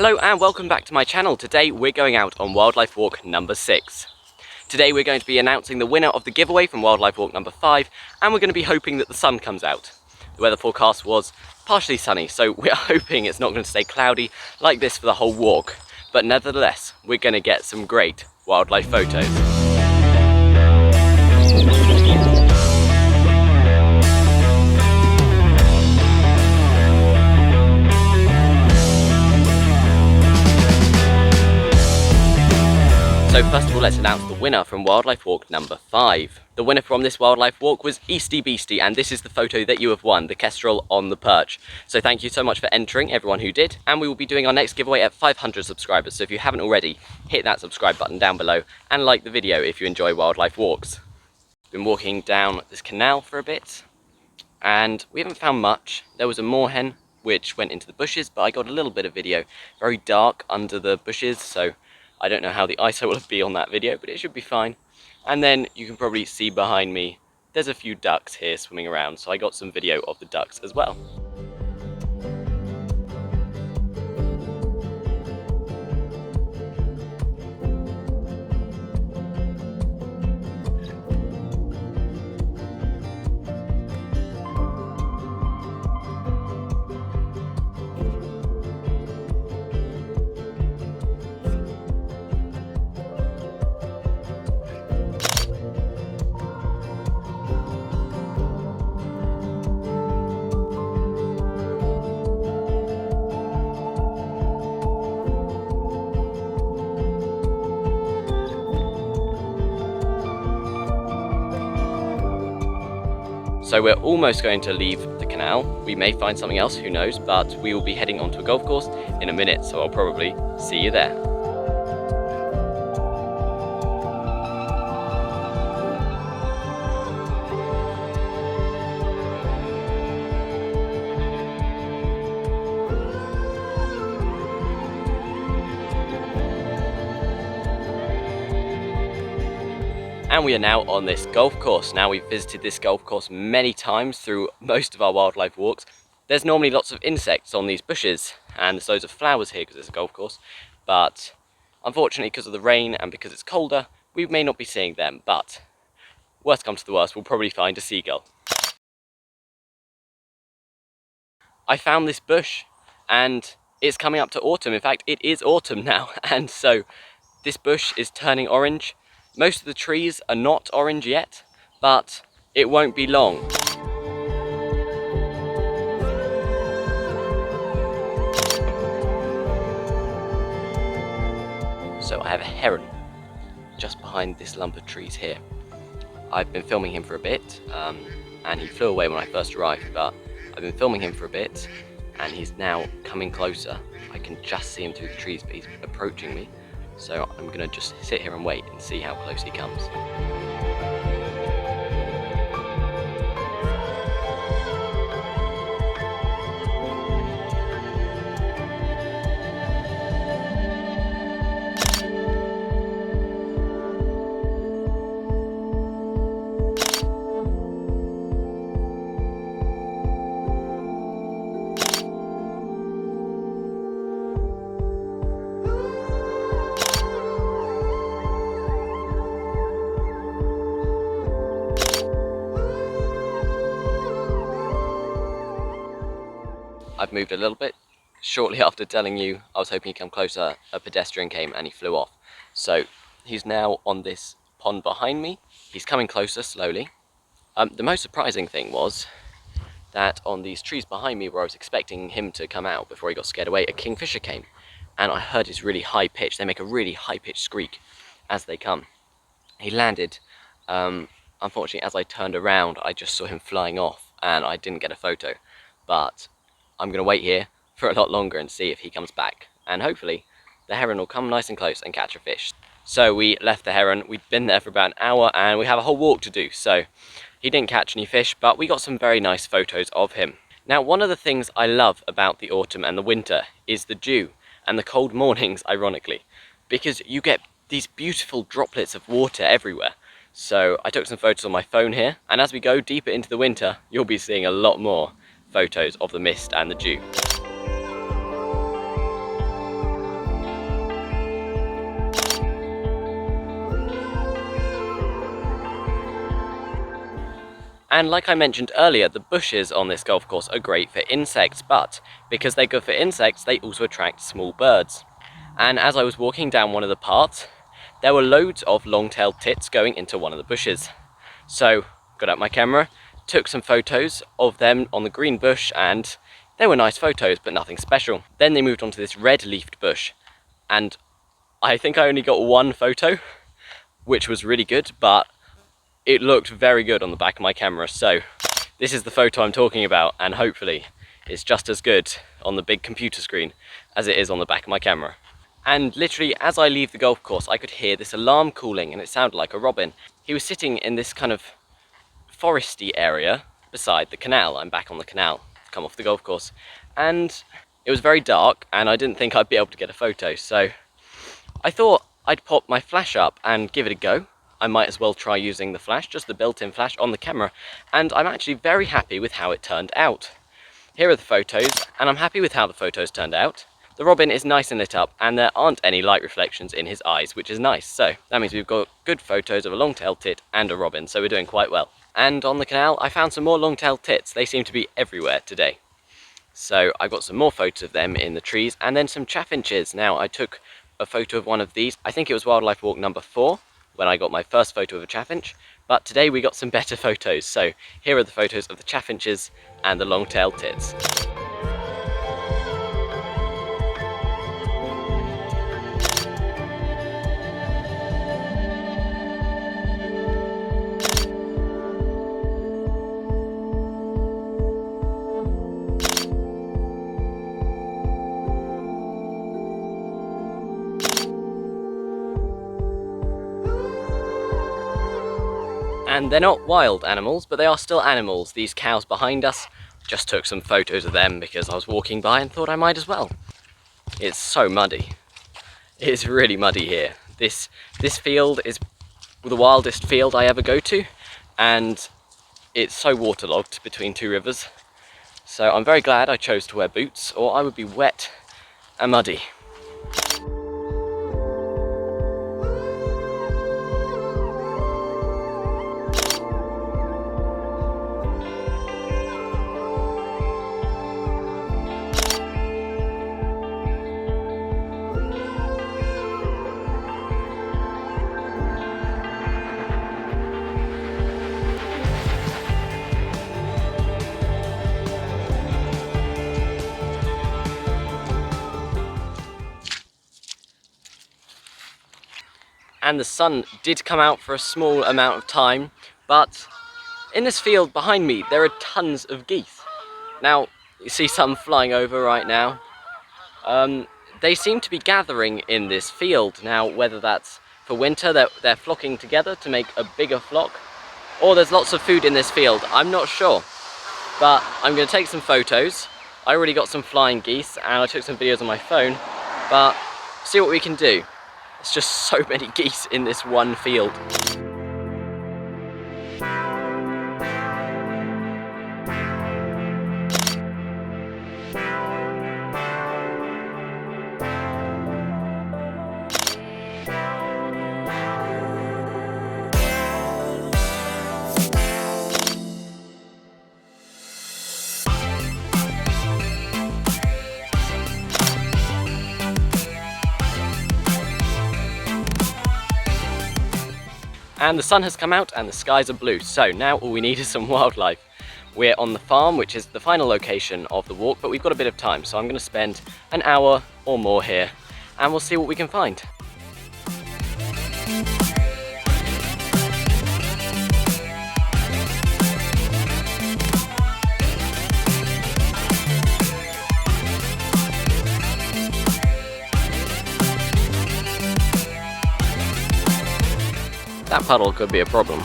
Hello and welcome back to my channel. Today we're going out on wildlife walk number 6. Today we're going to be announcing the winner of the giveaway from wildlife walk number 5, and we're going to be hoping that the sun comes out. The weather forecast was partially sunny, so we're hoping it's not going to stay cloudy like this for the whole walk. But nevertheless, we're going to get some great wildlife photos. So first of all, let's announce the winner from wildlife walk number 5. The winner from this wildlife walk was Easty Beastie, and this is the photo that you have won, the kestrel on the perch. So thank you so much for entering, everyone who did, and we will be doing our next giveaway at 500 subscribers. So if you haven't already, hit that subscribe button down below and like the video if you enjoy wildlife walks. Been walking down this canal for a bit, and we haven't found much. There was a moorhen which went into the bushes, but I got a little bit of video. Very dark under the bushes, so I don't know how the ISO will be on that video, but it should be fine. And then you can probably see behind me, there's a few ducks here swimming around, so I got some video of the ducks as well. So we're almost going to leave the canal. We may find something else, who knows, but we will be heading onto a golf course in a minute, so I'll probably see you there. And we are now on this golf course. Now, we've visited this golf course many times through most of our wildlife walks. There's normally lots of insects on these bushes, and there's loads of flowers here because it's a golf course, but unfortunately because of the rain and because it's colder, we may not be seeing them, but worst comes to the worst, we'll probably find a seagull. I found this bush and it's coming up to autumn. In fact, it is autumn now, and so this bush is turning orange. Most of the trees are not orange yet, but it won't be long. So I have a heron just behind this lump of trees here. I've been filming him for a bit, and he flew away when I first arrived, but I've been filming him for a bit, and he's now coming closer. I can just see him through the trees, but he's approaching me. So I'm going to just sit here and wait and see how close he comes. I've moved a little bit. Shortly after telling you I was hoping he'd come closer, a pedestrian came and he flew off. So he's now on this pond behind me. He's coming closer slowly. The most surprising thing was that on these trees behind me, where I was expecting him to come out before he got scared away, a kingfisher came, and I heard his really high pitch. They make a really high pitched squeak as they come. He landed. Unfortunately, as I turned around, I just saw him flying off and I didn't get a photo. But I'm going to wait here for a lot longer and see if he comes back, and hopefully the heron will come nice and close and catch a fish. So we left the heron. We'd been there for about an hour and we have a whole walk to do, so he didn't catch any fish, but we got some very nice photos of him. Now, one of the things I love about the autumn and the winter is the dew and the cold mornings, ironically, because you get these beautiful droplets of water everywhere. So I took some photos on my phone here, and as we go deeper into the winter, you'll be seeing a lot more photos of the mist and the dew. And like I mentioned earlier, the bushes on this golf course are great for insects, but because they're good for insects, they also attract small birds. And as I was walking down one of the paths, there were loads of long-tailed tits going into one of the bushes. So, got out my camera, took some photos of them on the green bush, and they were nice photos, but nothing special. Then they moved on to this red-leafed bush, and I think I only got one photo, which was really good, but it looked very good on the back of my camera. So this is the photo I'm talking about, and hopefully it's just as good on the big computer screen as it is on the back of my camera. And literally as I leave the golf course, I could hear this alarm calling, and it sounded like a robin. He was sitting in this kind of foresty area beside the canal. I'm back on the canal, come off the golf course, and it was very dark and I didn't think I'd be able to get a photo, so I thought I'd pop my flash up and give it a go. I might as well try using the flash, just the built-in flash on the camera, and I'm actually very happy with how it turned out. Here are the photos, and I'm happy with how the photos turned out. The robin is nice and lit up, and there aren't any light reflections in his eyes, which is nice. So that means we've got good photos of a long-tailed tit and a robin, so we're doing quite well. And on the canal, I found some more long-tailed tits. They seem to be everywhere today. So I got some more photos of them in the trees, and then some chaffinches. Now, I took a photo of one of these. I think it was wildlife walk number 4 when I got my first photo of a chaffinch, but today we got some better photos. So here are the photos of the chaffinches and the long-tailed tits. And they're not wild animals, but they are still animals. These cows behind us, just took some photos of them because I was walking by and thought I might as well. It's so muddy. It's really muddy here. This field is the wildest field I ever go to, and it's so waterlogged between two rivers. So I'm very glad I chose to wear boots, or I would be wet and muddy. And the sun did come out for a small amount of time, but in this field behind me there are tons of geese. Now, you see some flying over right now. They seem to be gathering in this field. Now, whether that's for winter, they're flocking together to make a bigger flock, or there's lots of food in this field, I'm not sure. But I'm going to take some photos. I already got some flying geese and I took some videos on my phone, but see what we can do. It's just so many geese in this one field. And the sun has come out and the skies are blue, so now all we need is some wildlife. We're on the farm, which is the final location of the walk, but we've got a bit of time, so I'm going to spend an hour or more here, and we'll see what we can find. That puddle could be a problem.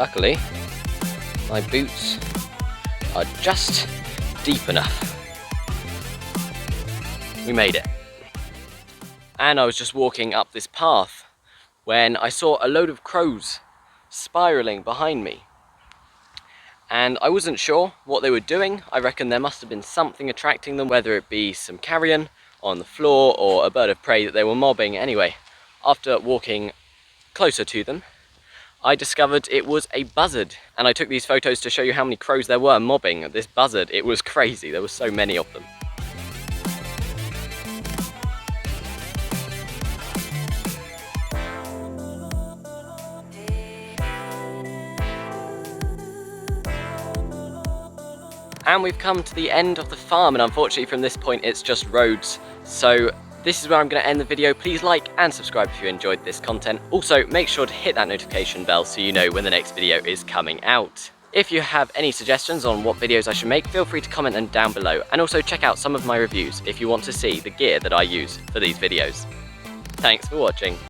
Luckily, my boots are just deep enough. We made it. And I was just walking up this path when I saw a load of crows spiraling behind me. And I wasn't sure what they were doing. I reckon there must have been something attracting them, whether it be some carrion on the floor or a bird of prey that they were mobbing. Anyway, after walking closer to them, I discovered it was a buzzard. And I took these photos to show you how many crows there were mobbing this buzzard. It was crazy, there were so many of them. And we've come to the end of the farm, and unfortunately from this point it's just roads. So this is where I'm going to end the video. Please like and subscribe if you enjoyed this content. Also, make sure to hit that notification bell so you know when the next video is coming out. If you have any suggestions on what videos I should make, feel free to comment them down below. And also check out some of my reviews if you want to see the gear that I use for these videos. Thanks for watching.